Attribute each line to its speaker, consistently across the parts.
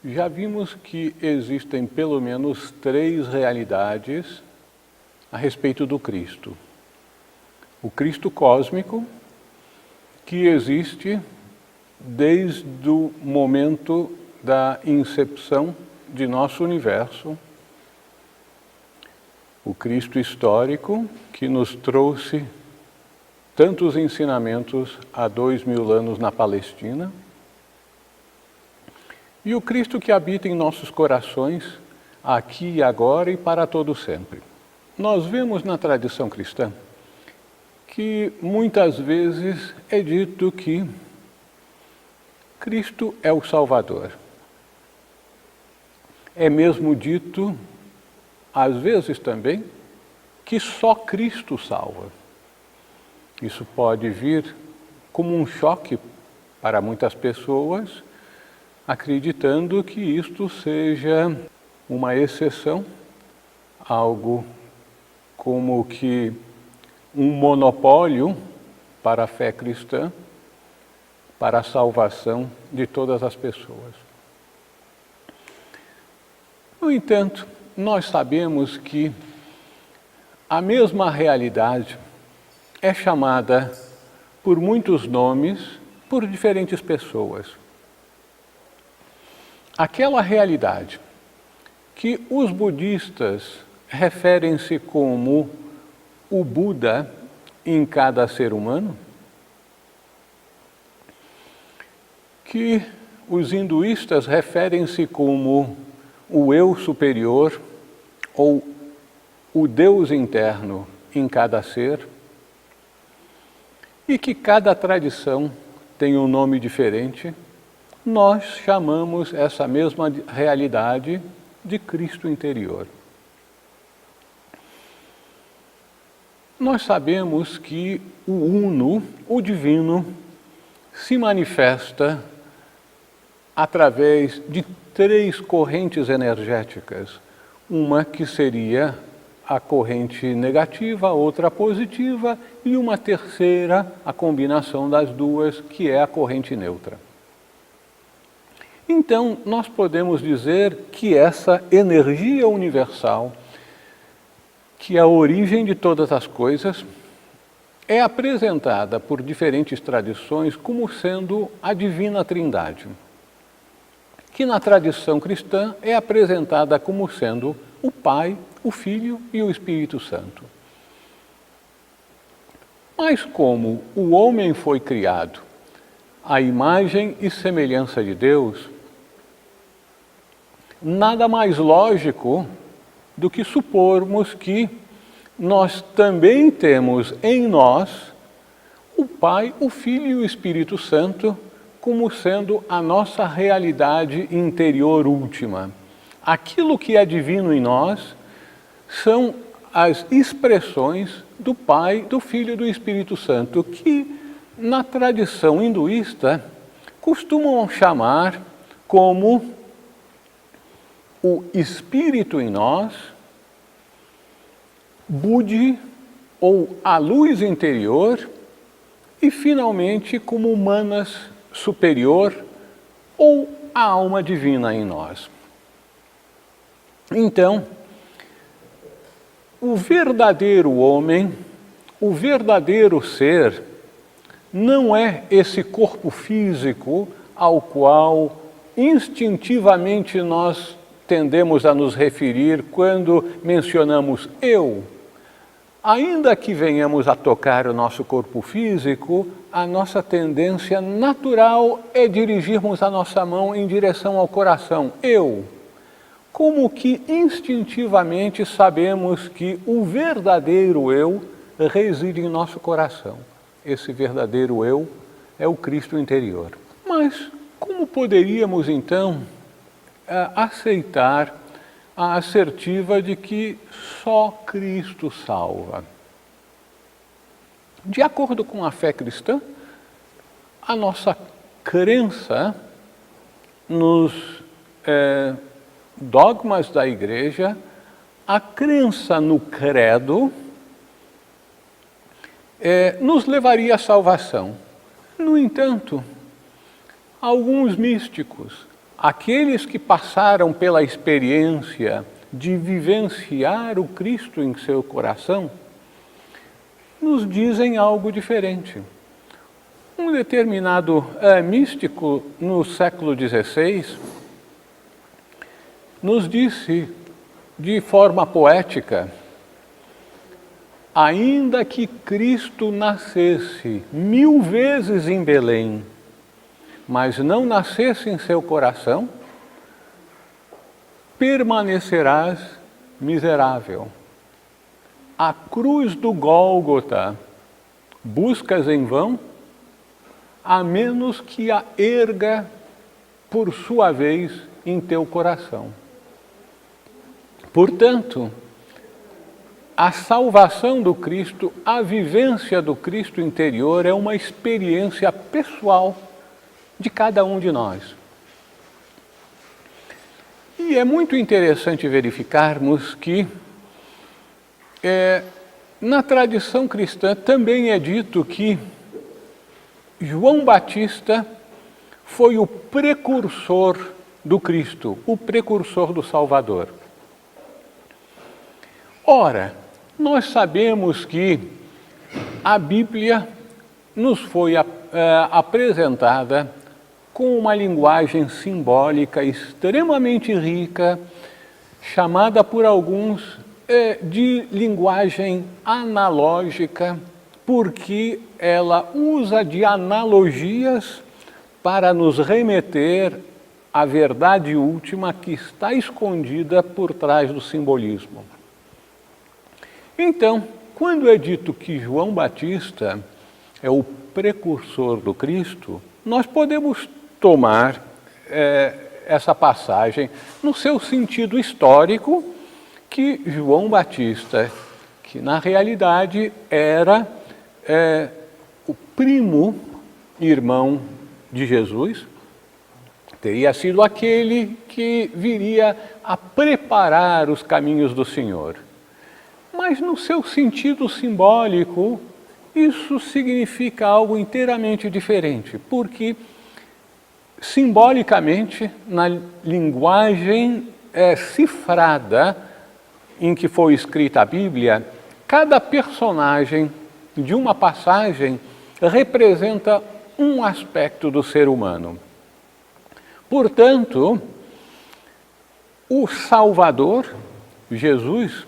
Speaker 1: Já vimos que existem pelo menos 3 realidades a respeito do Cristo. O Cristo cósmico, que existe desde o momento da incepção de nosso universo. O Cristo histórico, que nos trouxe tantos ensinamentos há 2000 anos na Palestina. E o Cristo que habita em nossos corações, aqui e agora e para todo sempre. Nós vemos na tradição cristã que muitas vezes é dito que Cristo é o Salvador. É mesmo dito, às vezes também, que só Cristo salva. Isso pode vir como um choque para muitas pessoas, acreditando que isto seja uma exceção, algo como que um monopólio para a fé cristã, para a salvação de todas as pessoas. No entanto, nós sabemos que a mesma realidade é chamada por muitos nomes por diferentes pessoas. Aquela realidade que os budistas referem-se como o Buda em cada ser humano, que os hinduístas referem-se como o eu superior ou o Deus interno em cada ser, e que cada tradição tem um nome diferente, nós chamamos essa mesma realidade de Cristo interior. Nós sabemos que o Uno, o Divino, se manifesta através de 3 correntes energéticas. Uma que seria a corrente negativa, outra positiva, e uma terceira, a combinação das duas, que é a corrente neutra. Então, nós podemos dizer que essa energia universal, que é a origem de todas as coisas, é apresentada por diferentes tradições como sendo a Divina Trindade, que na tradição cristã é apresentada como sendo o Pai, o Filho e o Espírito Santo. Mas como o homem foi criado à imagem e semelhança de Deus, nada mais lógico do que supormos que nós também temos em nós o Pai, o Filho e o Espírito Santo como sendo a nossa realidade interior última. Aquilo que é divino em nós são as expressões do Pai, do Filho e do Espírito Santo, que na tradição hinduísta costumam chamar como o Espírito em nós, Budi, ou a luz interior, e finalmente como Manas superior, ou a alma divina em nós. Então, o verdadeiro homem, o verdadeiro ser, não é esse corpo físico ao qual instintivamente nós tendemos a nos referir quando mencionamos eu. Ainda que venhamos a tocar o nosso corpo físico, a nossa tendência natural é dirigirmos a nossa mão em direção ao coração, eu. Como que instintivamente sabemos que o verdadeiro eu reside em nosso coração. Esse verdadeiro eu é o Cristo interior. Mas como poderíamos então aceitar a assertiva de que só Cristo salva? De acordo com a fé cristã, a nossa crença nos dogmas da Igreja, a crença no credo, nos levaria à salvação. No entanto, alguns místicos, aqueles que passaram pela experiência de vivenciar o Cristo em seu coração, nos dizem algo diferente. Um determinado místico no século XVI nos disse de forma poética: ainda que Cristo nascesse 1000 vezes em Belém, mas não nascesse em seu coração, permanecerás miserável. A cruz do Gólgota buscas em vão, a menos que a erga por sua vez em teu coração. Portanto, a salvação do Cristo, a vivência do Cristo interior é uma experiência pessoal de cada um de nós. E é muito interessante verificarmos que na tradição cristã também é dito que João Batista foi o precursor do Cristo, o precursor do Salvador. Ora, nós sabemos que a Bíblia nos foi apresentada com uma linguagem simbólica extremamente rica, chamada por alguns de linguagem analógica, porque ela usa de analogias para nos remeter à verdade última que está escondida por trás do simbolismo. Então, quando é dito que João Batista é o precursor do Cristo, nós podemos tomar essa passagem no seu sentido histórico, que João Batista, que na realidade era o primo irmão de Jesus, teria sido aquele que viria a preparar os caminhos do Senhor. Mas no seu sentido simbólico, isso significa algo inteiramente diferente, porque simbolicamente, na linguagem cifrada em que foi escrita a Bíblia, cada personagem de uma passagem representa um aspecto do ser humano. Portanto, o Salvador, Jesus,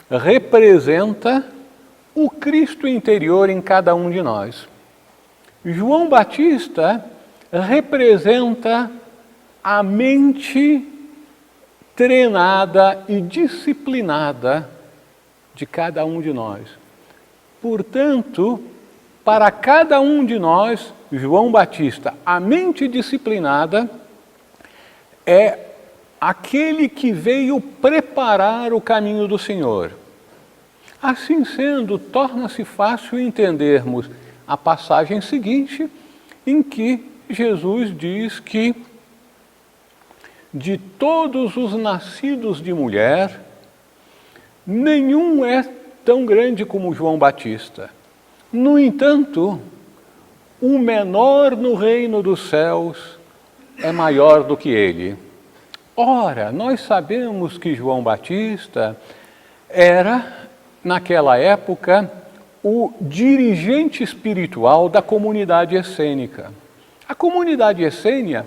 Speaker 1: representa o Cristo interior em cada um de nós. João Batista representa a mente treinada e disciplinada de cada um de nós. Portanto, para cada um de nós, João Batista, a mente disciplinada é aquele que veio preparar o caminho do Senhor. Assim sendo, torna-se fácil entendermos a passagem seguinte, em que Jesus diz que de todos os nascidos de mulher, nenhum é tão grande como João Batista. No entanto, o menor no reino dos céus é maior do que ele. Ora, nós sabemos que João Batista era, naquela época, o dirigente espiritual da comunidade essênica. A comunidade essênia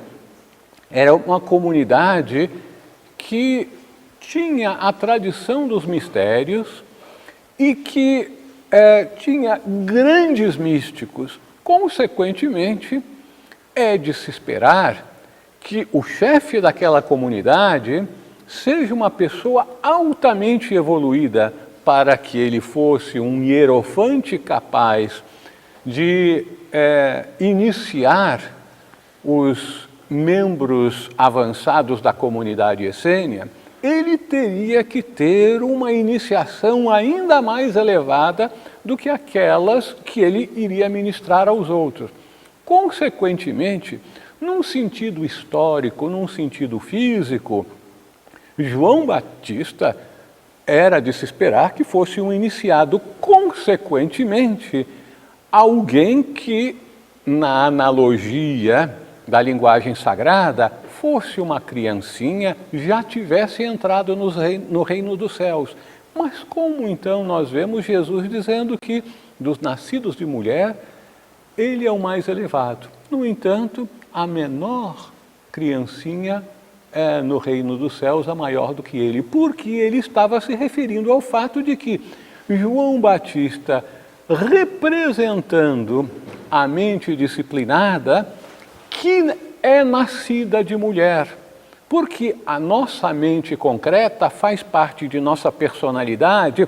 Speaker 1: era uma comunidade que tinha a tradição dos mistérios e que tinha grandes místicos. Consequentemente, é de se esperar que o chefe daquela comunidade seja uma pessoa altamente evoluída para que ele fosse um hierofante capaz de iniciar os membros avançados da comunidade essênia. Ele teria que ter uma iniciação ainda mais elevada do que aquelas que ele iria ministrar aos outros. Consequentemente, num sentido histórico, num sentido físico, João Batista era de se esperar que fosse um iniciado, consequentemente, alguém que, na analogia da linguagem sagrada, fosse uma criancinha, já tivesse entrado no reino dos céus. Mas como então nós vemos Jesus dizendo que dos nascidos de mulher, ele é o mais elevado. No entanto, a menor criancinha no reino dos céus é maior do que ele, porque ele estava se referindo ao fato de que João Batista, representando a mente disciplinada, que é nascida de mulher, porque a nossa mente concreta faz parte de nossa personalidade,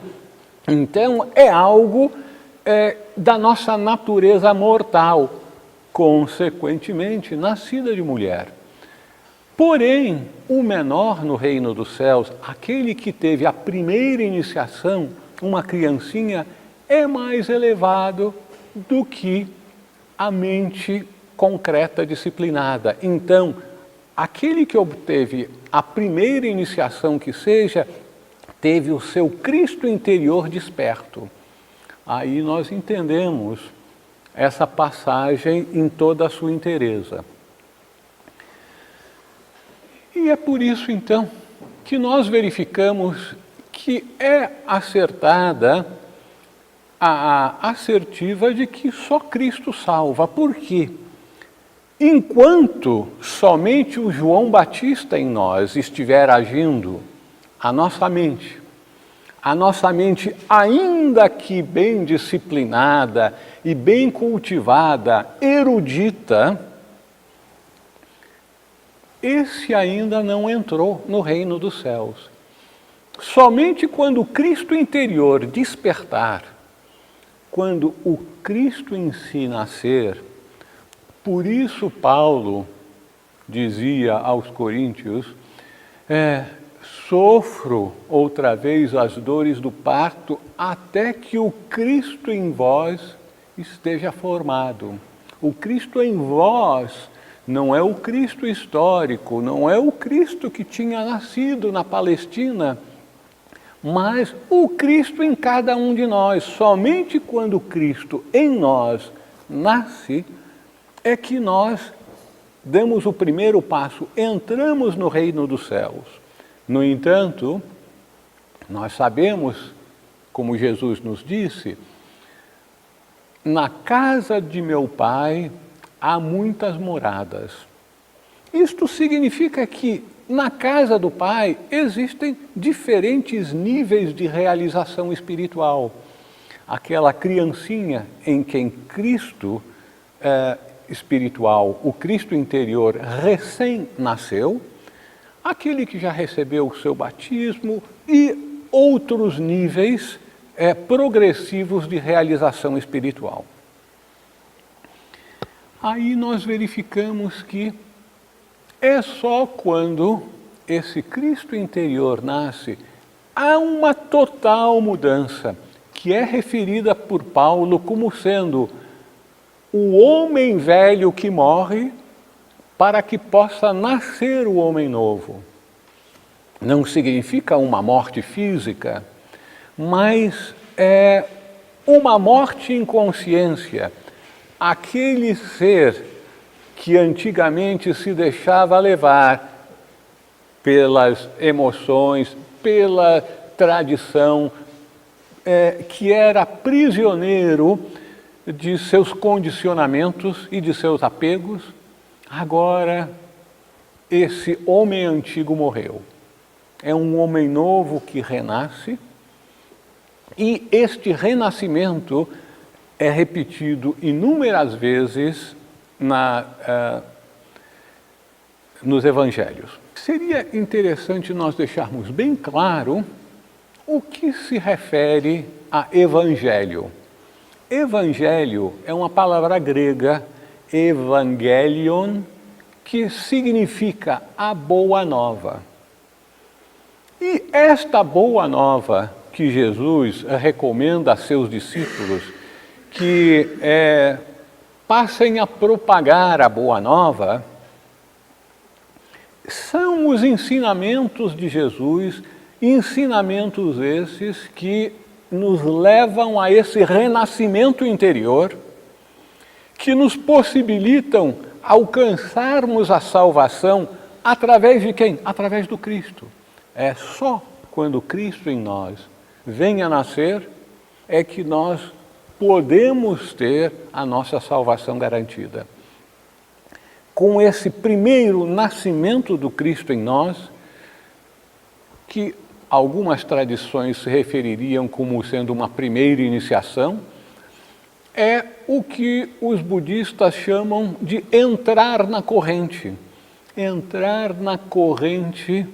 Speaker 1: então é algo da nossa natureza mortal, consequentemente nascida de mulher. Porém, o menor no reino dos céus, aquele que teve a primeira iniciação, uma criancinha, é mais elevado do que a mente concreta disciplinada. Então, aquele que obteve a primeira iniciação que seja, teve o seu Cristo interior desperto. Aí nós entendemos essa passagem em toda a sua inteireza. E é por isso, então, que nós verificamos que é acertada a assertiva de que só Cristo salva. Por quê? Enquanto somente o João Batista em nós estiver agindo, a nossa mente, ainda que bem disciplinada e bem cultivada, erudita, esse ainda não entrou no reino dos céus. Somente quando o Cristo interior despertar, quando o Cristo em si nascer, por isso Paulo dizia aos coríntios, sofro outra vez as dores do parto até que o Cristo em vós esteja formado. O Cristo em vós não é o Cristo histórico, não é o Cristo que tinha nascido na Palestina, mas o Cristo em cada um de nós. Somente quando o Cristo em nós nasce, é que nós damos o primeiro passo, entramos no reino dos céus. No entanto, nós sabemos, como Jesus nos disse, na casa de meu Pai há muitas moradas. Isto significa que na casa do Pai existem diferentes níveis de realização espiritual. Aquela criancinha em quem Cristo espiritual, o Cristo interior recém-nasceu, aquele que já recebeu o seu batismo e outros níveis progressivos de realização espiritual. Aí nós verificamos que é só quando esse Cristo interior nasce, há uma total mudança, que é referida por Paulo como sendo o homem velho que morre para que possa nascer o homem novo. Não significa uma morte física, mas é uma morte em consciência. Aquele ser que antigamente se deixava levar pelas emoções, pela tradição, que era prisioneiro de seus condicionamentos e de seus apegos, agora esse homem antigo morreu. É um homem novo que renasce, e este renascimento é repetido inúmeras vezes nos evangelhos. Seria interessante nós deixarmos bem claro o que se refere a evangelho. Evangelho é uma palavra grega, evangelion, que significa a boa nova. E esta boa nova que Jesus recomenda a seus discípulos, que passem a propagar a boa nova, são os ensinamentos de Jesus, ensinamentos esses que nos levam a esse renascimento interior, que nos possibilitam alcançarmos a salvação através de quem? Através do Cristo. É só quando Cristo em nós vem a nascer é que nós podemos ter a nossa salvação garantida. Com esse primeiro nascimento do Cristo em nós, que algumas tradições se refeririam como sendo uma primeira iniciação, é o que os budistas chamam de entrar na corrente. Entrar na corrente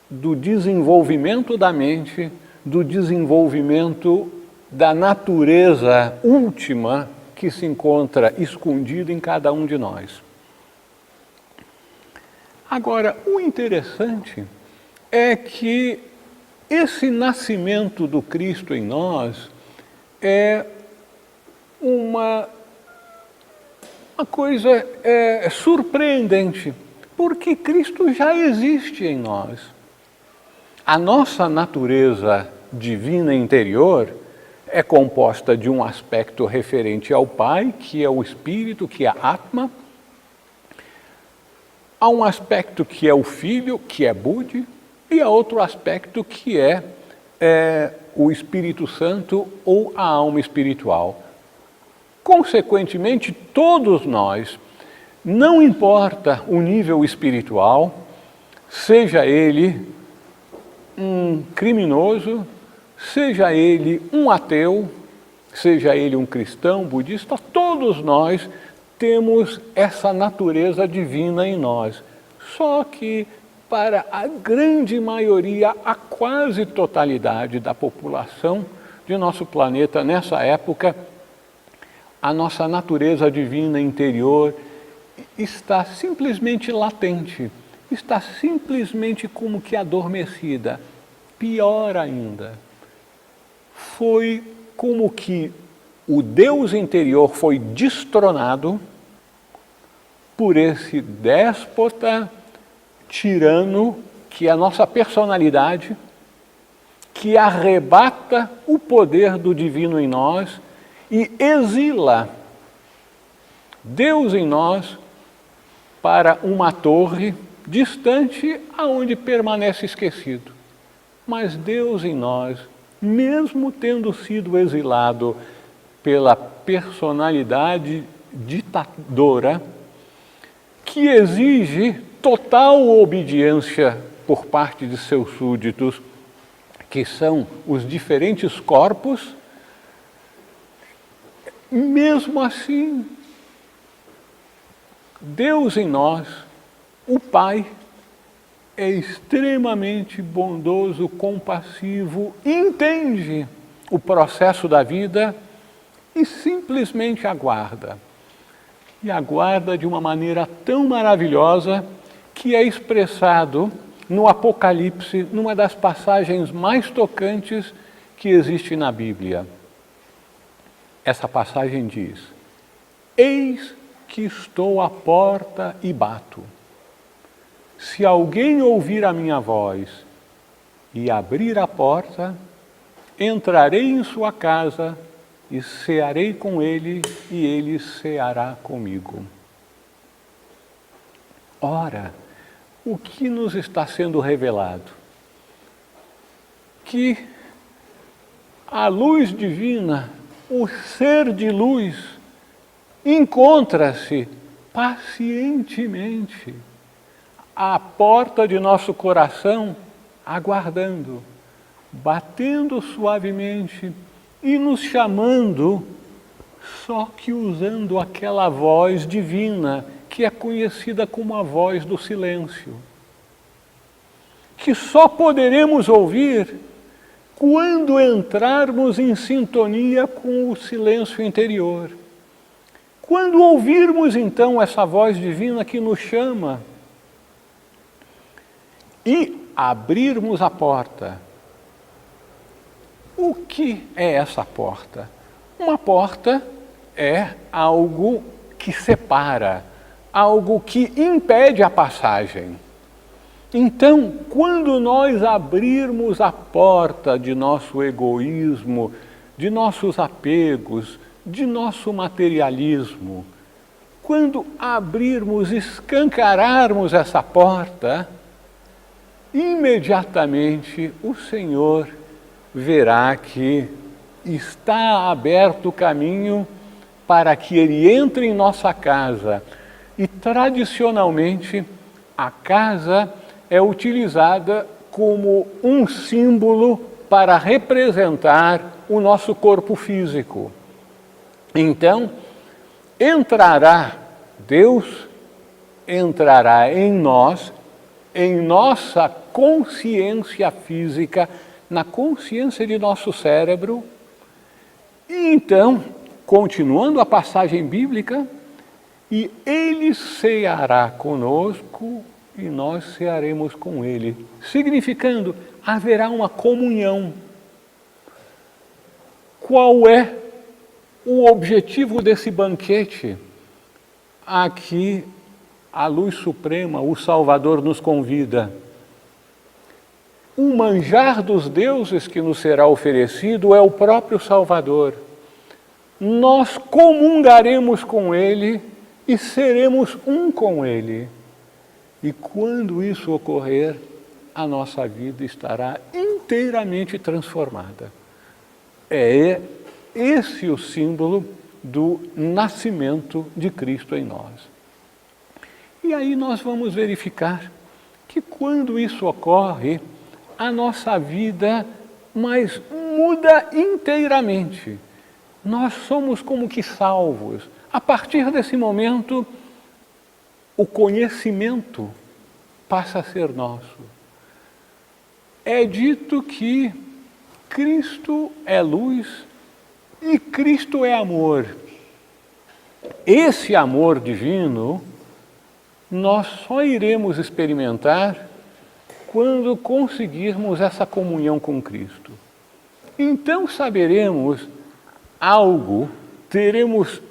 Speaker 1: do desenvolvimento da mente, do desenvolvimento da natureza última que se encontra escondida em cada um de nós. Agora, o interessante é que esse nascimento do Cristo em nós é uma coisa surpreendente, porque Cristo já existe em nós. A nossa natureza divina interior é composta de um aspecto referente ao Pai, que é o Espírito, que é a Atma. Há um aspecto que é o Filho, que é Buddhi, e há outro aspecto que é o Espírito Santo ou a alma espiritual. Consequentemente, todos nós, não importa o nível espiritual, seja ele um criminoso, seja ele um ateu, seja ele um cristão, budista, todos nós temos essa natureza divina em nós. Só que para a grande maioria, a quase totalidade da população de nosso planeta nessa época, a nossa natureza divina interior está simplesmente latente, está simplesmente como que adormecida. Pior ainda, foi como que o Deus interior foi destronado por esse déspota tirano, que é a nossa personalidade, que arrebata o poder do divino em nós e exila Deus em nós para uma torre distante, aonde permanece esquecido. Mas Deus em nós, mesmo tendo sido exilado pela personalidade ditadora, que exige total obediência por parte de seus súditos, que são os diferentes corpos, mesmo assim, Deus em nós, o Pai, é extremamente bondoso, compassivo, entende o processo da vida e simplesmente aguarda. E aguarda de uma maneira tão maravilhosa que é expressado no Apocalipse, numa das passagens mais tocantes que existe na Bíblia. Essa passagem diz: eis que estou à porta e bato. Se alguém ouvir a minha voz e abrir a porta, entrarei em sua casa e cearei com ele e ele ceará comigo. Ora, o que nos está sendo revelado? Que a luz divina, o ser de luz, encontra-se pacientemente à porta de nosso coração, aguardando, batendo suavemente e nos chamando, só que usando aquela voz divina que é conhecida como a voz do silêncio, que só poderemos ouvir quando entrarmos em sintonia com o silêncio interior. Quando ouvirmos então essa voz divina que nos chama e abrirmos a porta. O que é essa porta? Uma porta é algo que separa, algo que impede a passagem. Então, quando nós abrirmos a porta de nosso egoísmo, de nossos apegos, de nosso materialismo, quando abrirmos, escancararmos essa porta, imediatamente o Senhor verá que está aberto o caminho para que Ele entre em nossa casa. E tradicionalmente a casa é utilizada como um símbolo para representar o nosso corpo físico. Então, Deus entrará em nós, em nossa consciência física, na consciência de nosso cérebro. E então, continuando a passagem bíblica, e Ele ceará conosco e nós cearemos com Ele, significando, haverá uma comunhão. Qual é o objetivo desse banquete? Aqui, a luz suprema, o Salvador nos convida. O manjar dos deuses que nos será oferecido é o próprio Salvador. Nós comungaremos com Ele e seremos um com Ele. E quando isso ocorrer, a nossa vida estará inteiramente transformada. É esse o símbolo do nascimento de Cristo em nós. E aí nós vamos verificar que quando isso ocorre, a nossa vida muda inteiramente. Nós somos como que salvos. A partir desse momento, o conhecimento passa a ser nosso. É dito que Cristo é luz e Cristo é amor. Esse amor divino, nós só iremos experimentar quando conseguirmos essa comunhão com Cristo. Então saberemos algo, teremos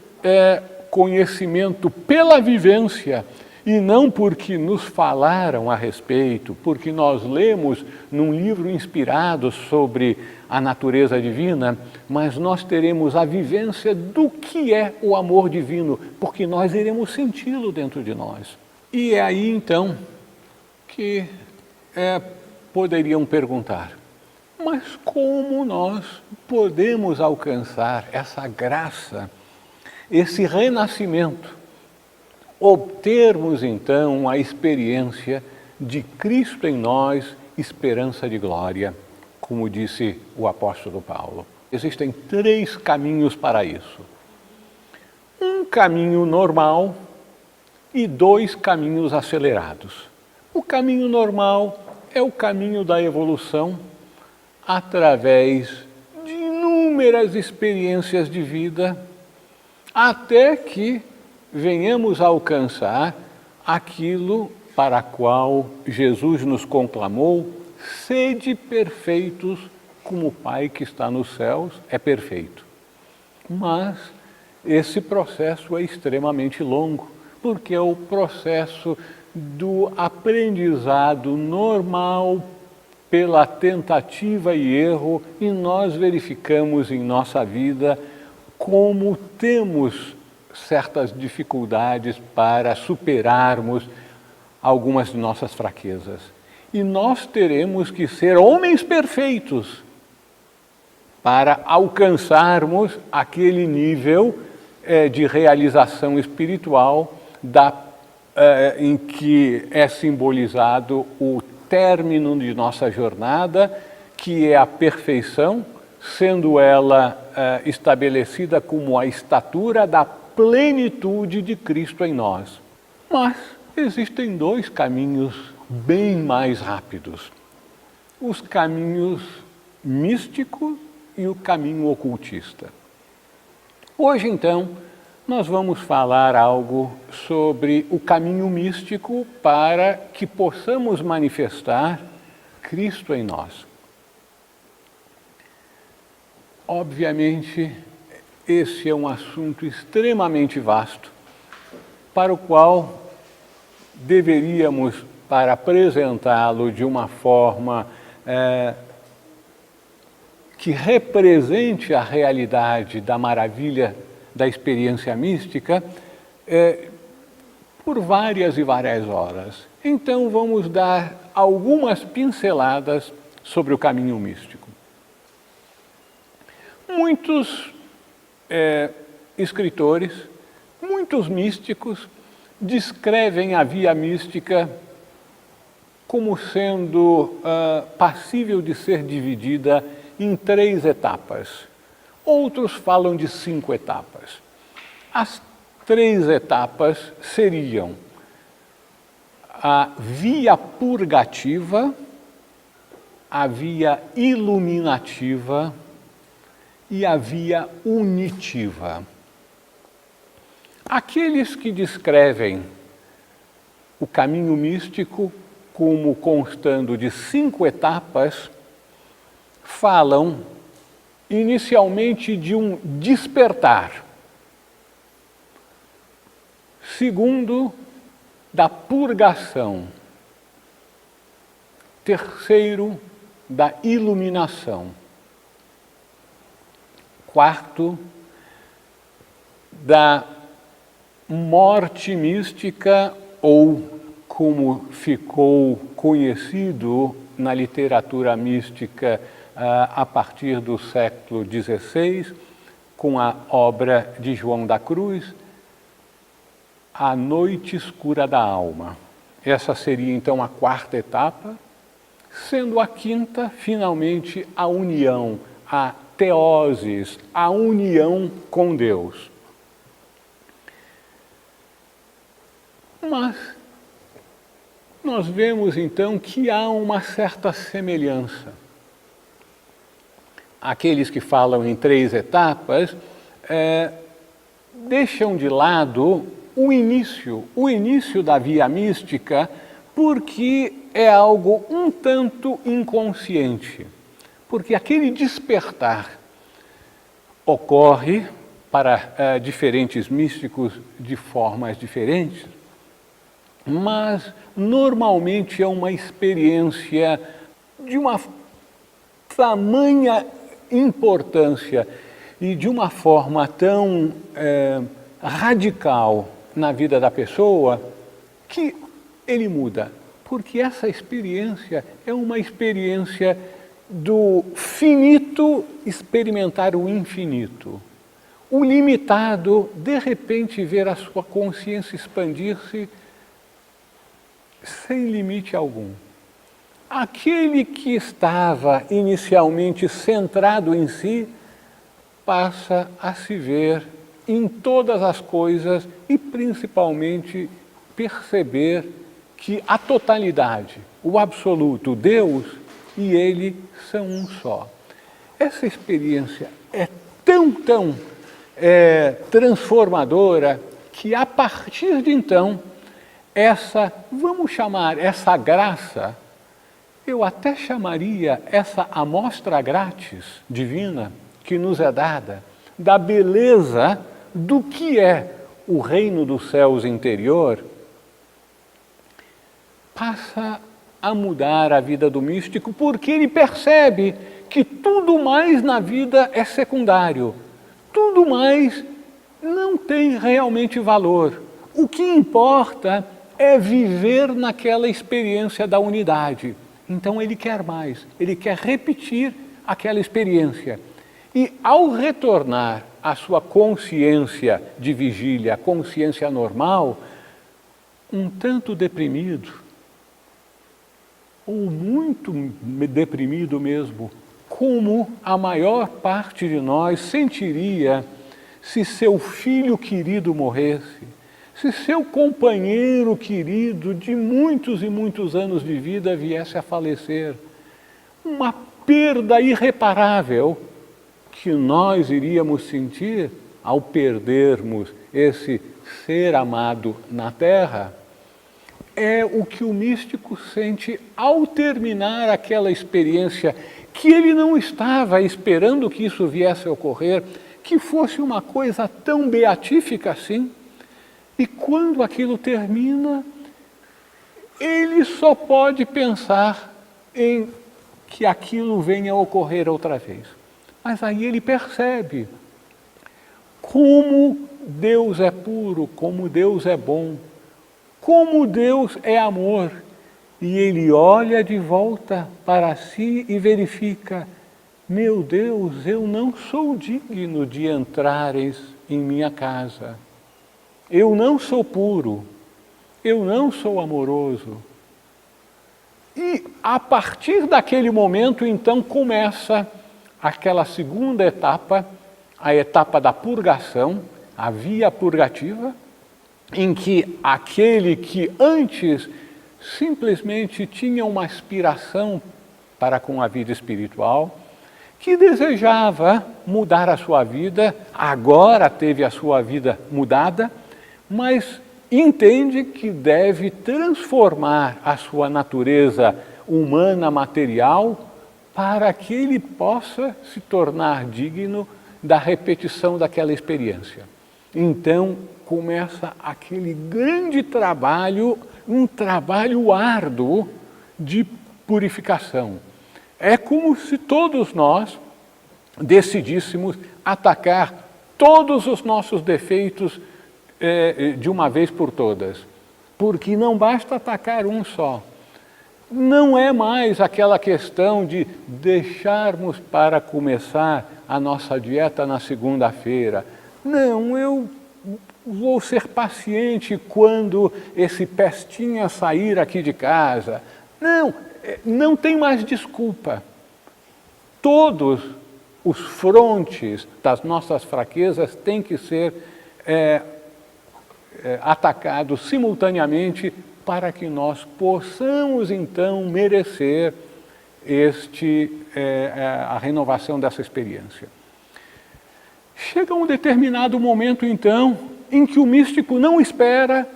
Speaker 1: conhecimento pela vivência, e não porque nos falaram a respeito, porque nós lemos num livro inspirado sobre a natureza divina, mas nós teremos a vivência do que é o amor divino, porque nós iremos senti-lo dentro de nós. E é aí então que poderiam perguntar, mas como nós podemos alcançar essa graça, esse renascimento, obtermos então a experiência de Cristo em nós, esperança de glória, como disse o apóstolo Paulo? Existem 3 caminhos para isso. Um caminho normal e 2 caminhos acelerados. O caminho normal é o caminho da evolução através de inúmeras experiências de vida, até que venhamos a alcançar aquilo para qual Jesus nos conclamou: sede perfeitos como o Pai que está nos céus é perfeito. Mas esse processo é extremamente longo, porque é o processo do aprendizado normal pela tentativa e erro, e nós verificamos em nossa vida como temos certas dificuldades para superarmos algumas de nossas fraquezas. E nós teremos que ser homens perfeitos para alcançarmos aquele nível de realização espiritual em que é simbolizado o término de nossa jornada, que é a perfeição, sendo ela estabelecida como a estatura da plenitude de Cristo em nós. Mas existem 2 caminhos bem mais rápidos: os caminhos místicos e o caminho ocultista. Hoje, então, nós vamos falar algo sobre o caminho místico para que possamos manifestar Cristo em nós. Obviamente, esse é um assunto extremamente vasto, para o qual deveríamos, para apresentá-lo de uma forma que represente a realidade da maravilha da experiência mística, por várias e várias horas. Então vamos dar algumas pinceladas sobre o caminho místico. Muitos escritores, muitos místicos descrevem a via mística como sendo passível de ser dividida em 3 etapas. Outros falam de 5 etapas. As 3 etapas seriam a via purgativa, a via iluminativa e a via unitiva. Aqueles que descrevem o caminho místico como constando de 5 etapas, falam inicialmente de um despertar. Segundo, da purgação. Terceiro, da iluminação. Quarto, da morte mística, ou como ficou conhecido na literatura mística a partir do século XVI, com a obra de João da Cruz, A Noite Escura da Alma. Essa seria então a 4ª etapa, sendo a 5ª, finalmente, a união, a teoses, a união com Deus. Mas nós vemos então que há uma certa semelhança. Aqueles que falam em 3 etapas deixam de lado o início da via mística, porque é algo um tanto inconsciente. Porque aquele despertar ocorre para diferentes místicos de formas diferentes, mas normalmente é uma experiência de uma tamanha importância e de uma forma tão radical na vida da pessoa que ele muda, porque essa experiência é uma experiência do finito experimentar o infinito. O limitado, de repente, ver a sua consciência expandir-se sem limite algum. Aquele que estava inicialmente centrado em si, passa a se ver em todas as coisas e principalmente perceber que a totalidade, o absoluto, Deus e ele são um só. Essa experiência é tão transformadora que a partir de então, vamos chamar essa graça, eu até chamaria essa amostra grátis divina que nos é dada, da beleza do que é o reino dos céus interior, passa a mudar a vida do místico, porque ele percebe que tudo mais na vida é secundário, tudo mais não tem realmente valor. O que importa é viver naquela experiência da unidade. Então ele quer mais, ele quer repetir aquela experiência. E ao retornar à sua consciência de vigília, a consciência normal, um tanto deprimido, ou muito deprimido mesmo, como a maior parte de nós sentiria se seu filho querido morresse, se seu companheiro querido de muitos e muitos anos de vida viesse a falecer. Uma perda irreparável que nós iríamos sentir ao perdermos esse ser amado na Terra, é o que o místico sente ao terminar aquela experiência que ele não estava esperando que isso viesse a ocorrer, que fosse uma coisa tão beatífica assim. E quando aquilo termina, ele só pode pensar em que aquilo venha a ocorrer outra vez. Mas aí ele percebe como Deus é puro, como Deus é bom, como Deus é amor. E ele olha de volta para si e verifica: meu Deus, eu não sou digno de entrares em minha casa. Eu não sou puro, eu não sou amoroso. E a partir daquele momento, então, começa aquela segunda etapa, a etapa da purgação, a via purgativa, em que aquele que antes simplesmente tinha uma aspiração para com a vida espiritual, que desejava mudar a sua vida, agora teve a sua vida mudada, mas entende que deve transformar a sua natureza humana material para que ele possa se tornar digno da repetição daquela experiência. Então começa aquele grande trabalho, um trabalho árduo de purificação. É como se todos nós decidíssemos atacar todos os nossos defeitos de uma vez por todas, porque não basta atacar um só. Não é mais aquela questão de deixarmos para começar a nossa dieta na segunda-feira. Não, eu vou ser paciente quando esse pestinha sair aqui de casa. Não, não tem mais desculpa. Todos os frontes das nossas fraquezas têm que ser atacados simultaneamente para que nós possamos, então, merecer a renovação dessa experiência. Chega um determinado momento, então, em que o místico não espera,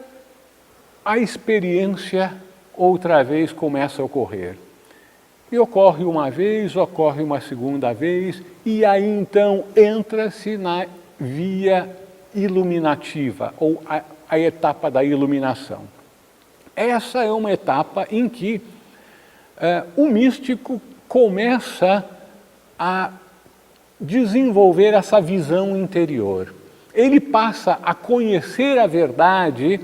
Speaker 1: a experiência outra vez começa a ocorrer. E ocorre uma vez, ocorre uma segunda vez, e aí, então, entra-se na via iluminativa, ou a etapa da iluminação. Essa é uma etapa em que o místico começa a desenvolver essa visão interior. Ele passa a conhecer a verdade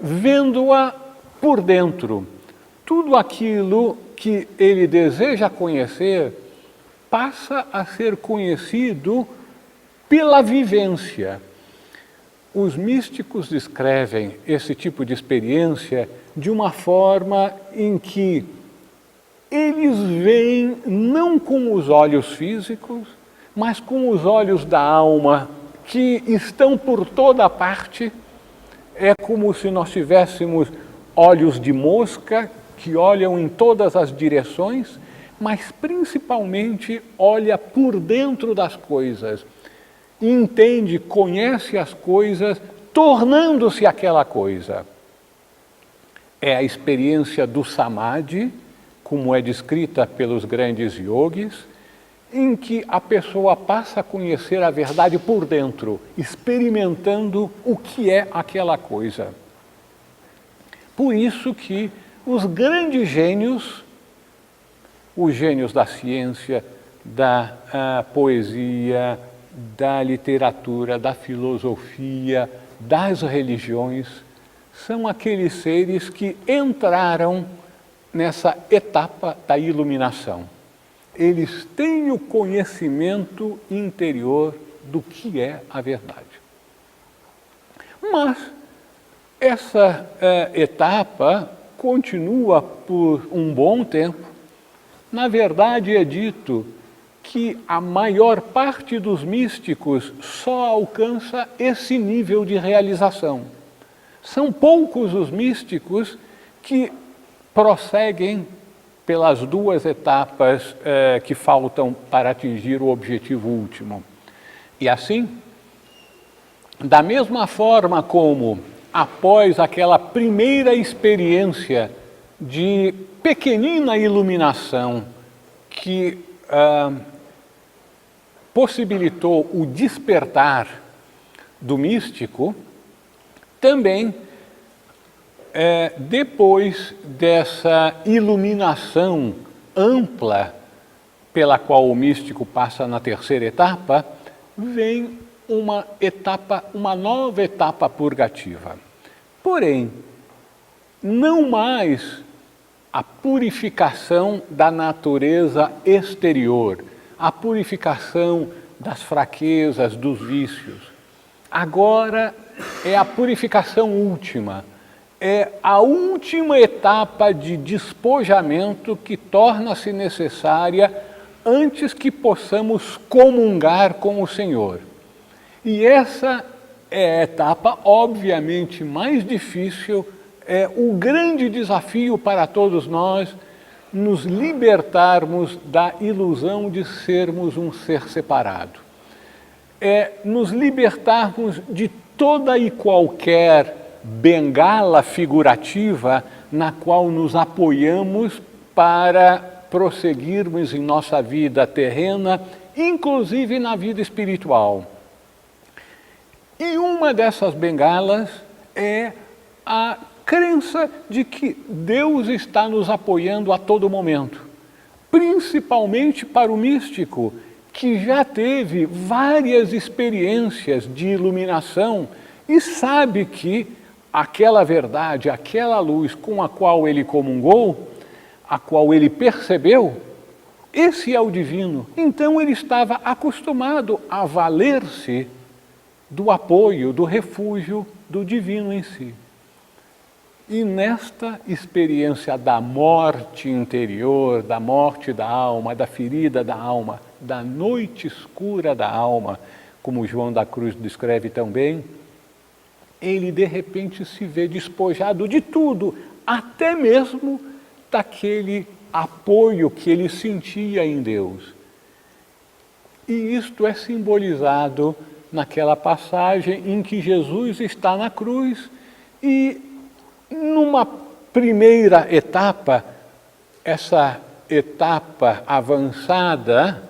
Speaker 1: vendo-a por dentro. Tudo aquilo que ele deseja conhecer passa a ser conhecido pela vivência. Os místicos descrevem esse tipo de experiência de uma forma em que eles veem não com os olhos físicos, mas com os olhos da alma, que estão por toda parte. É como se nós tivéssemos olhos de mosca que olham em todas as direções, mas principalmente olha por dentro das coisas. Entende, conhece as coisas, tornando-se aquela coisa. É a experiência do samadhi, como é descrita pelos grandes yogis, em que a pessoa passa a conhecer a verdade por dentro, experimentando o que é aquela coisa. Por isso que os grandes gênios, os gênios da ciência, da poesia, da literatura, da filosofia, das religiões, são aqueles seres que entraram nessa etapa da iluminação. Eles têm o conhecimento interior do que é a verdade. Mas essa etapa continua por um bom tempo. Na verdade, é dito que a maior parte dos místicos só alcança esse nível de realização. São poucos os místicos que prosseguem pelas duas etapas que faltam para atingir o objetivo último. E assim, da mesma forma como após aquela primeira experiência de pequenina iluminação que possibilitou o despertar do místico, também depois dessa iluminação ampla pela qual o místico passa na terceira etapa, vem uma nova etapa purgativa. Porém, não mais a purificação da natureza exterior, a purificação das fraquezas, dos vícios. Agora é a purificação última, é a última etapa de despojamento que torna-se necessária antes que possamos comungar com o Senhor. E essa é a etapa, obviamente, mais difícil, é o grande desafio para todos nós, nos libertarmos da ilusão de sermos um ser separado. É nos libertarmos de toda e qualquer bengala figurativa na qual nos apoiamos para prosseguirmos em nossa vida terrena, inclusive na vida espiritual. E uma dessas bengalas é a crença de que Deus está nos apoiando a todo momento, principalmente para o místico, que já teve várias experiências de iluminação e sabe que aquela verdade, aquela luz com a qual ele comungou, a qual ele percebeu, esse é o divino. Então ele estava acostumado a valer-se do apoio, do refúgio do divino em si. E nesta experiência da morte interior, da morte da alma, da ferida da alma, da noite escura da alma, como João da Cruz descreve tão bem, ele de repente se vê despojado de tudo, até mesmo daquele apoio que ele sentia em Deus. E isto é simbolizado naquela passagem em que Jesus está na cruz e, numa primeira etapa, essa etapa avançada,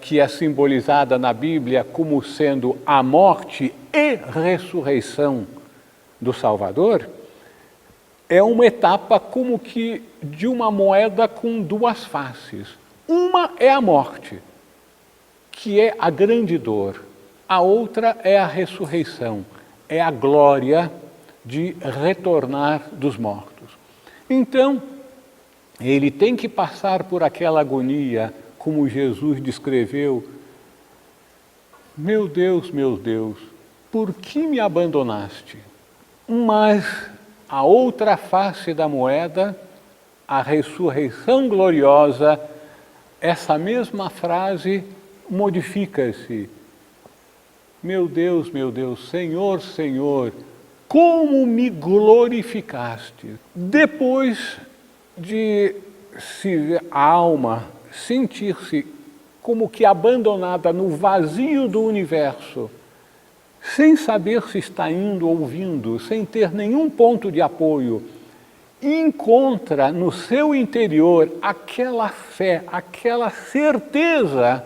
Speaker 1: que é simbolizada na Bíblia como sendo a morte e ressurreição do Salvador, é uma etapa como que de uma moeda com duas faces. Uma é a morte, que é a grande dor. A outra é a ressurreição, é a glória de retornar dos mortos. Então, ele tem que passar por aquela agonia, como Jesus descreveu. Meu Deus, por que me abandonaste? Mas a outra face da moeda, a ressurreição gloriosa, essa mesma frase modifica-se. Meu Deus, Senhor, Senhor, como me glorificaste. Depois de a alma sentir-se como que abandonada no vazio do universo, sem saber se está indo ou vindo, sem ter nenhum ponto de apoio, encontra no seu interior aquela fé, aquela certeza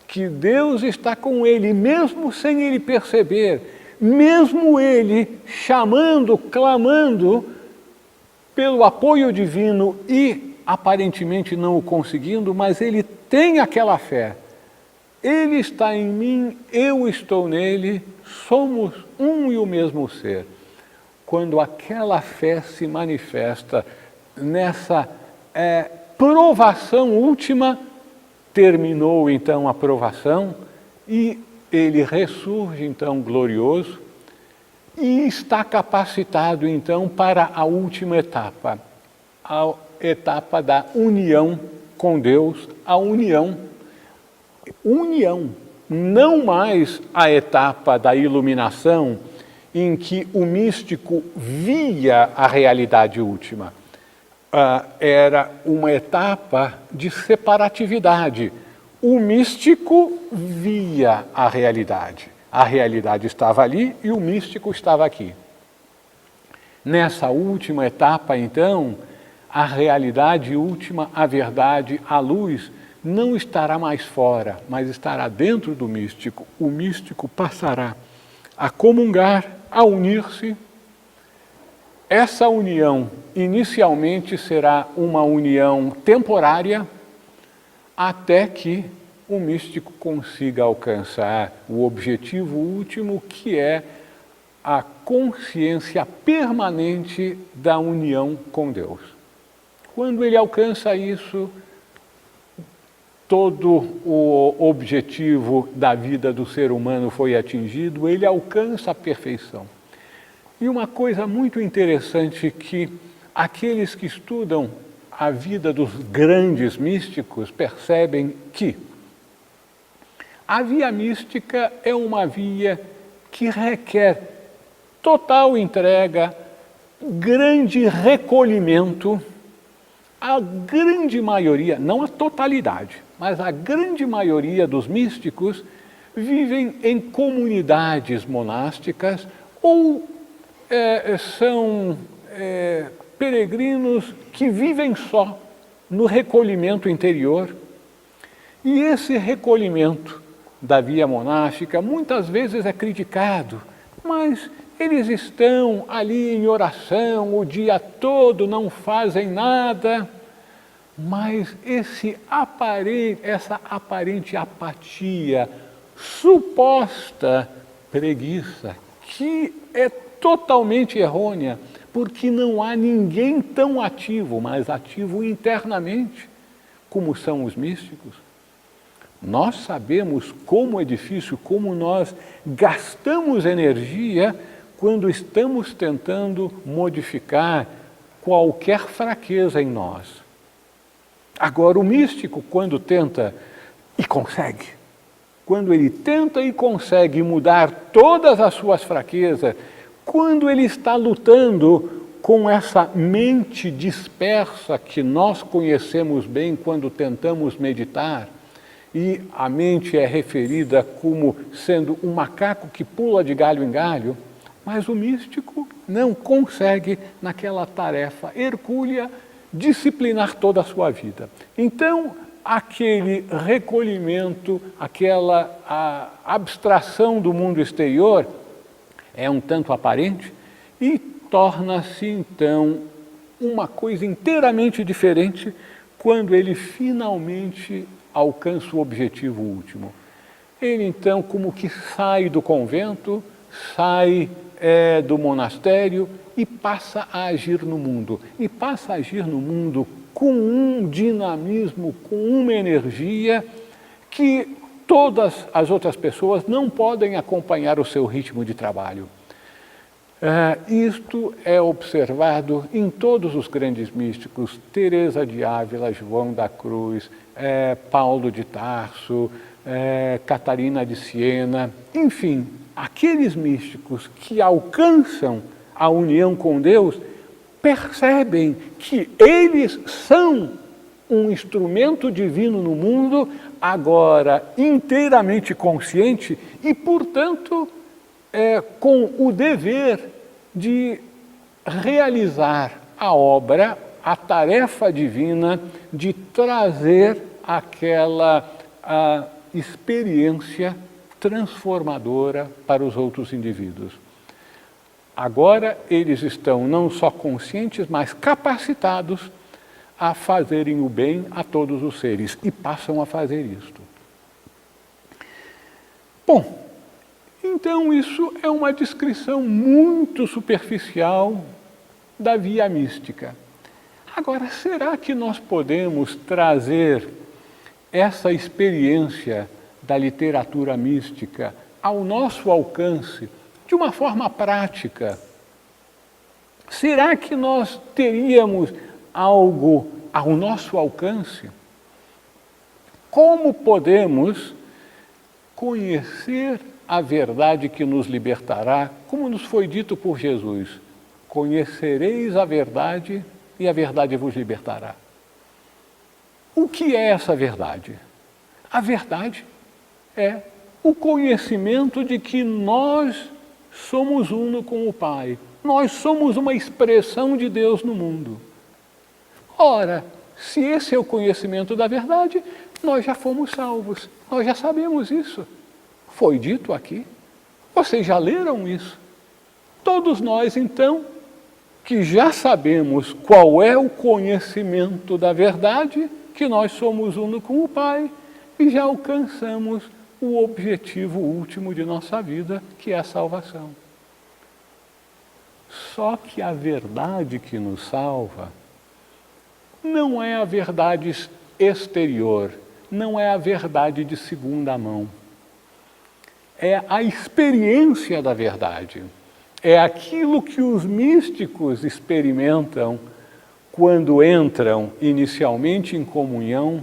Speaker 1: que Deus está com ele, mesmo sem ele perceber, mesmo ele chamando, clamando pelo apoio divino e aparentemente não o conseguindo, mas ele tem aquela fé. Ele está em mim, eu estou nele, somos um e o mesmo ser. Quando aquela fé se manifesta nessa provação última, terminou então a provação e ele ressurge então glorioso e está capacitado então para a última etapa, a etapa da união com Deus, a união, não mais a etapa da iluminação em que o místico via a realidade última. Era uma etapa de separatividade. O místico via a realidade estava ali e o místico estava aqui. Nessa última etapa, então, a realidade última, a verdade, a luz, não estará mais fora, mas estará dentro do místico. O místico passará a comungar, a unir-se. Essa união, inicialmente, será uma união temporária, até que o místico consiga alcançar o objetivo último, que é a consciência permanente da união com Deus. Quando ele alcança isso, todo o objetivo da vida do ser humano foi atingido, ele alcança a perfeição. E uma coisa muito interessante que aqueles que estudam a vida dos grandes místicos percebem que a via mística é uma via que requer total entrega, grande recolhimento. A grande maioria, não a totalidade, mas a grande maioria dos místicos vivem em comunidades monásticas ou são peregrinos que vivem só no recolhimento interior. E esse recolhimento da via monástica muitas vezes é criticado, mas eles estão ali em oração o dia todo, não fazem nada, mas essa aparente apatia, suposta preguiça, que é totalmente errônea, porque não há ninguém tão ativo, mas ativo internamente, como são os místicos. Nós sabemos como é difícil, como nós gastamos energia quando estamos tentando modificar qualquer fraqueza em nós. Agora, o místico, quando tenta e consegue, quando ele tenta e consegue mudar todas as suas fraquezas, quando ele está lutando com essa mente dispersa que nós conhecemos bem quando tentamos meditar, e a mente é referida como sendo um macaco que pula de galho em galho, mas o místico não consegue, naquela tarefa hercúlea, disciplinar toda a sua vida. Então, aquele recolhimento, aquela abstração do mundo exterior é um tanto aparente e torna-se, então, uma coisa inteiramente diferente quando ele finalmente alcança o objetivo último. Ele, então, como que sai do convento, sai do monastério e passa a agir no mundo. E passa a agir no mundo com um dinamismo, com uma energia que todas as outras pessoas não podem acompanhar o seu ritmo de trabalho. Isto é observado em todos os grandes místicos, Teresa de Ávila, João da Cruz, Paulo de Tarso, Catarina de Siena, enfim, aqueles místicos que alcançam a união com Deus percebem que eles são um instrumento divino no mundo, agora inteiramente consciente e, portanto, com o dever de realizar a obra, a tarefa divina de trazer aquela experiência transformadora para os outros indivíduos. Agora eles estão não só conscientes, mas capacitados a fazerem o bem a todos os seres e passam a fazer isto. Bom, então isso é uma descrição muito superficial da via mística. Agora, será que nós podemos trazer essa experiência da literatura mística ao nosso alcance de uma forma prática? Será que nós teríamos algo ao nosso alcance? Como podemos conhecer a verdade que nos libertará, como nos foi dito por Jesus? Conhecereis a verdade e a verdade vos libertará. O que é essa verdade? A verdade é o conhecimento de que nós somos uno com o Pai. Nós somos uma expressão de Deus no mundo. Ora, se esse é o conhecimento da verdade, nós já fomos salvos. Nós já sabemos isso. Foi dito aqui. Vocês já leram isso? Todos nós, então, que já sabemos qual é o conhecimento da verdade, que nós somos uno com o Pai, e já alcançamos o objetivo último de nossa vida, que é a salvação. Só que a verdade que nos salva não é a verdade exterior, não é a verdade de segunda mão. É a experiência da verdade. É aquilo que os místicos experimentam quando entram inicialmente em comunhão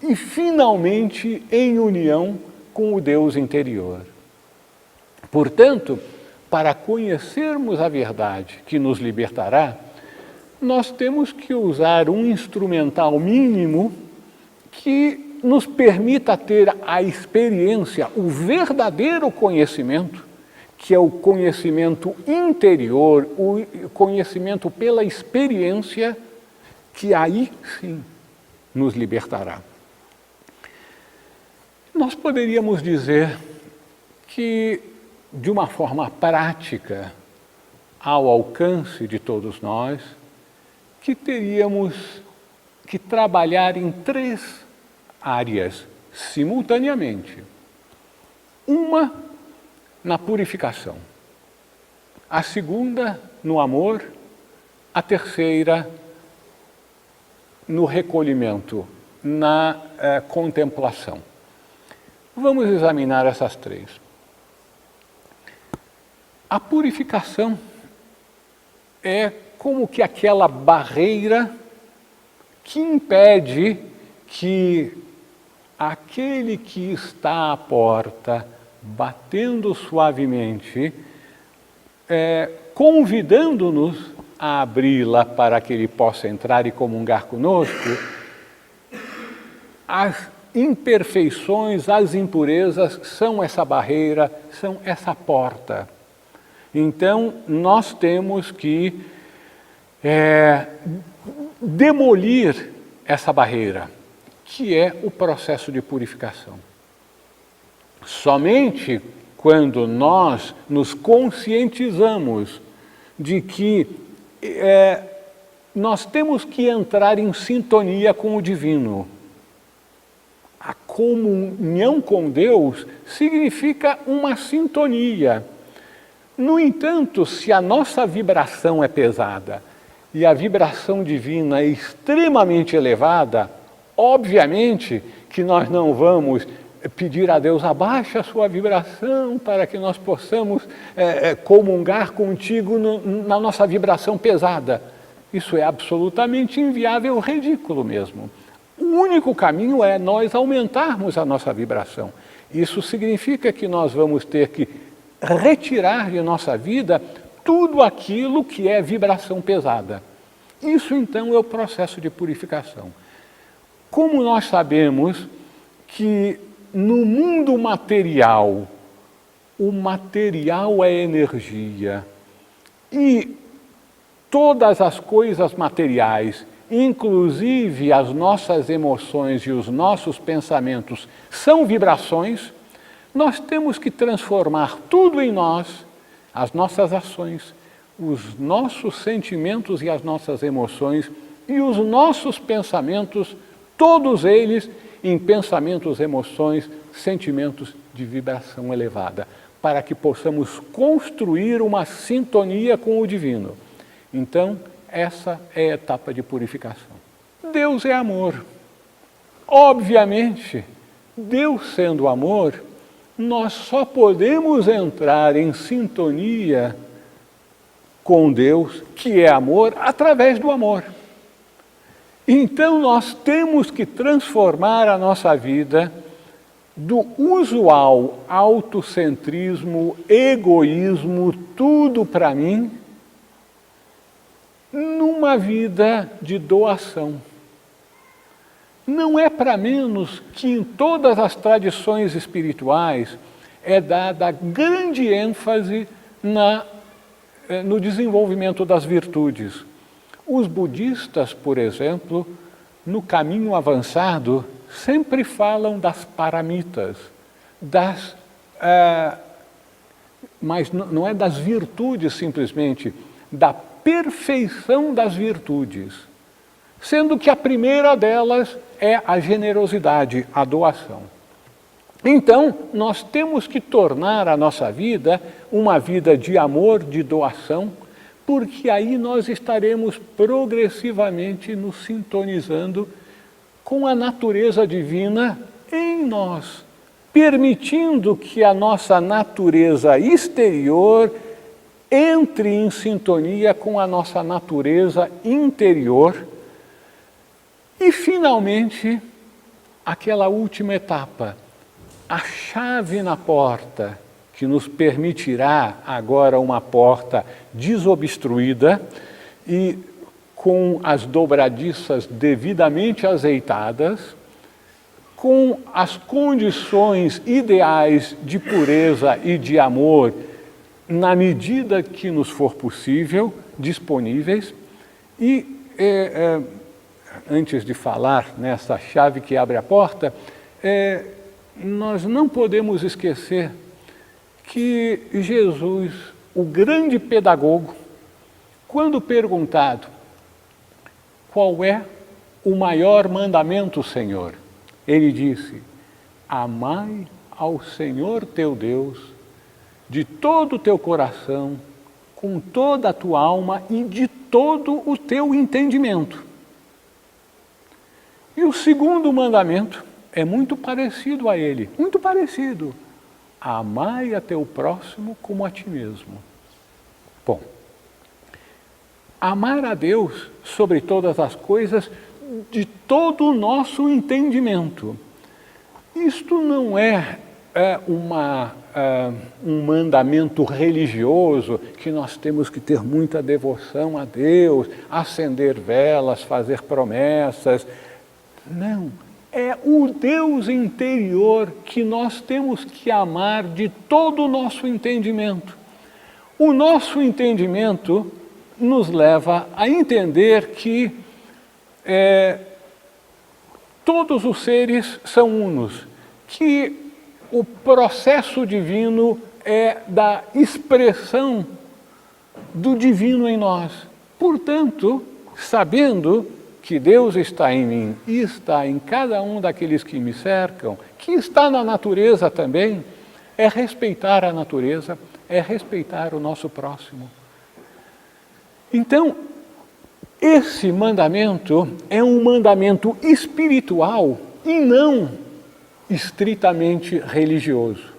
Speaker 1: e finalmente em união com o Deus interior. Portanto, para conhecermos a verdade que nos libertará, nós temos que usar um instrumental mínimo que nos permita ter a experiência, o verdadeiro conhecimento, que é o conhecimento interior, o conhecimento pela experiência, que aí sim nos libertará. Nós poderíamos dizer que, de uma forma prática, ao alcance de todos nós, que teríamos que trabalhar em 3 áreas simultaneamente. Uma na purificação, a segunda no amor, a terceira no recolhimento, na contemplação. Vamos examinar essas 3. A purificação é como que aquela barreira que impede que aquele que está à porta, batendo suavemente, convidando-nos a abri-la para que ele possa entrar e comungar conosco, as imperfeições, as impurezas são essa barreira, são essa porta. Então, nós temos que demolir essa barreira, que é o processo de purificação. Somente quando nós nos conscientizamos de que nós temos que entrar em sintonia com o divino. A comunhão com Deus significa uma sintonia. No entanto, se a nossa vibração é pesada e a vibração divina é extremamente elevada, obviamente que nós não vamos pedir a Deus, abaixa a sua vibração para que nós possamos comungar contigo na nossa vibração pesada. Isso é absolutamente inviável, ridículo mesmo. O único caminho é nós aumentarmos a nossa vibração. Isso significa que nós vamos ter que retirar de nossa vida tudo aquilo que é vibração pesada. Isso então é o processo de purificação. Como nós sabemos que no mundo material, o material é energia e todas as coisas materiais, inclusive as nossas emoções e os nossos pensamentos, são vibrações, nós temos que transformar tudo em nós, as nossas ações, os nossos sentimentos e as nossas emoções e os nossos pensamentos, todos eles em pensamentos, emoções, sentimentos de vibração elevada, para que possamos construir uma sintonia com o divino. Então, essa é a etapa de purificação. Deus é amor. Obviamente, Deus sendo amor, nós só podemos entrar em sintonia com Deus, que é amor, através do amor. Então, nós temos que transformar a nossa vida do usual autocentrismo, egoísmo, tudo para mim, numa vida de doação. Não é para menos que em todas as tradições espirituais é dada grande ênfase no desenvolvimento das virtudes. Os budistas, por exemplo, no caminho avançado, sempre falam das paramitas, mas não é das virtudes simplesmente, da perfeição das virtudes, sendo que a primeira delas é a generosidade, a doação. Então, nós temos que tornar a nossa vida uma vida de amor, de doação, porque aí nós estaremos progressivamente nos sintonizando com a natureza divina em nós, permitindo que a nossa natureza exterior entre em sintonia com a nossa natureza interior. E, finalmente, aquela última etapa, a chave na porta, que nos permitirá agora uma porta desobstruída e com as dobradiças devidamente azeitadas, com as condições ideais de pureza e de amor, na medida que nos for possível, disponíveis. E, antes de falar nessa chave que abre a porta, nós não podemos esquecer que Jesus, o grande pedagogo, quando perguntado qual é o maior mandamento, Senhor, ele disse: amai ao Senhor teu Deus de todo o teu coração, com toda a tua alma e de todo o teu entendimento. E o segundo mandamento é muito parecido a ele, muito parecido. Amai a teu próximo como a ti mesmo. Bom, amar a Deus sobre todas as coisas, de todo o nosso entendimento. Isto não é um mandamento religioso, que nós temos que ter muita devoção a Deus, acender velas, fazer promessas. Não, é o Deus interior que nós temos que amar de todo o nosso entendimento. O nosso entendimento nos leva a entender que todos os seres são unos, que o processo divino é da expressão do divino em nós. Portanto, sabendo que Deus está em mim e está em cada um daqueles que me cercam, que está na natureza também, é respeitar a natureza, é respeitar o nosso próximo. Então, esse mandamento é um mandamento espiritual e não estritamente religioso.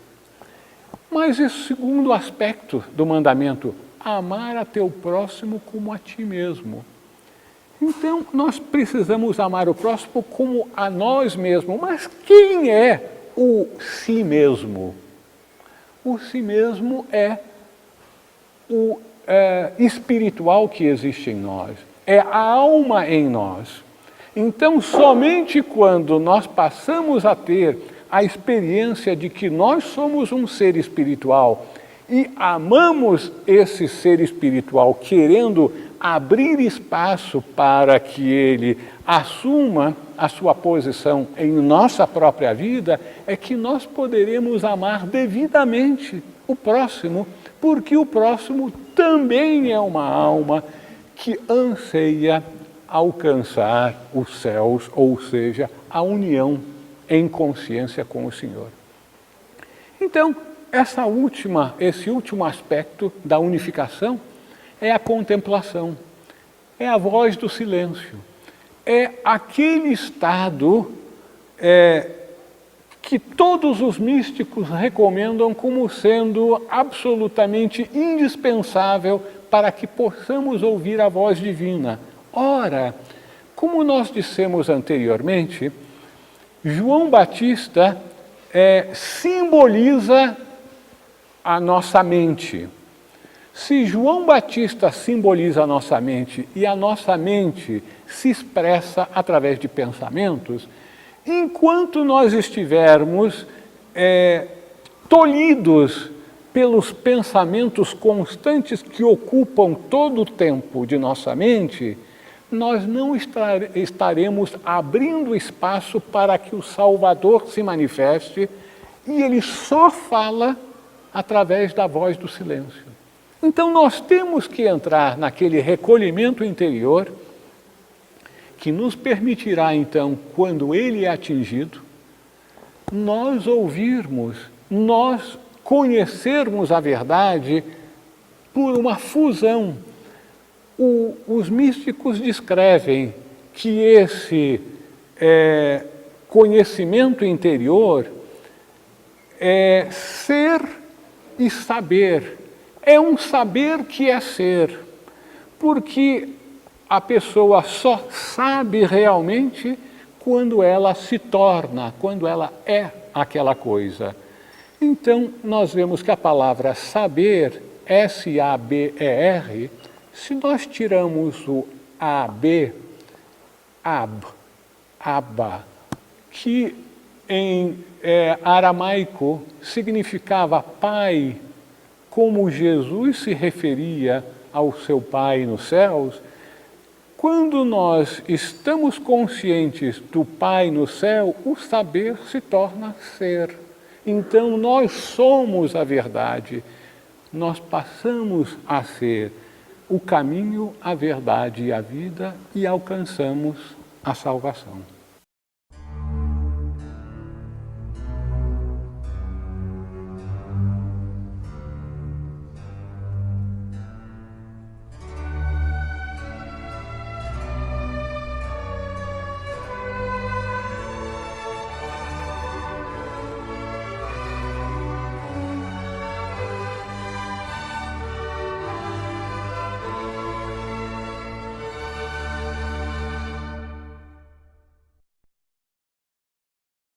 Speaker 1: Mas esse segundo aspecto do mandamento, amar a teu próximo como a ti mesmo. Então, nós precisamos amar o próximo como a nós mesmos. Mas quem é o si mesmo? O si mesmo é o espiritual que existe em nós. É a alma em nós. Então, somente quando nós passamos a ter a experiência de que nós somos um ser espiritual e amamos esse ser espiritual, querendo abrir espaço para que ele assuma a sua posição em nossa própria vida, é que nós poderemos amar devidamente o próximo, porque o próximo também é uma alma que anseia alcançar os céus, ou seja, a união em consciência com o Senhor. Então, esse último aspecto da unificação é a contemplação, é a voz do silêncio, é aquele estado que todos os místicos recomendam como sendo absolutamente indispensável para que possamos ouvir a voz divina. Ora, como nós dissemos anteriormente, João Batista simboliza a nossa mente. Se João Batista simboliza a nossa mente e a nossa mente se expressa através de pensamentos, enquanto nós estivermos tolhidos pelos pensamentos constantes que ocupam todo o tempo de nossa mente, nós não estaremos abrindo espaço para que o Salvador se manifeste, e ele só fala através da voz do silêncio. Então nós temos que entrar naquele recolhimento interior que nos permitirá então, quando ele é atingido, nós ouvirmos, nós conhecermos a verdade por uma fusão. Os místicos descrevem que esse conhecimento interior é ser e saber. É um saber que é ser, porque a pessoa só sabe realmente quando ela se torna, quando ela é aquela coisa. Então, nós vemos que a palavra saber, S-A-B-E-R, se nós tiramos o A-B, Abba, que em aramaico significava pai, como Jesus se referia ao seu Pai nos céus, quando nós estamos conscientes do Pai no céu, o saber se torna ser. Então nós somos a verdade, nós passamos a ser o caminho, a verdade e a vida e alcançamos a salvação.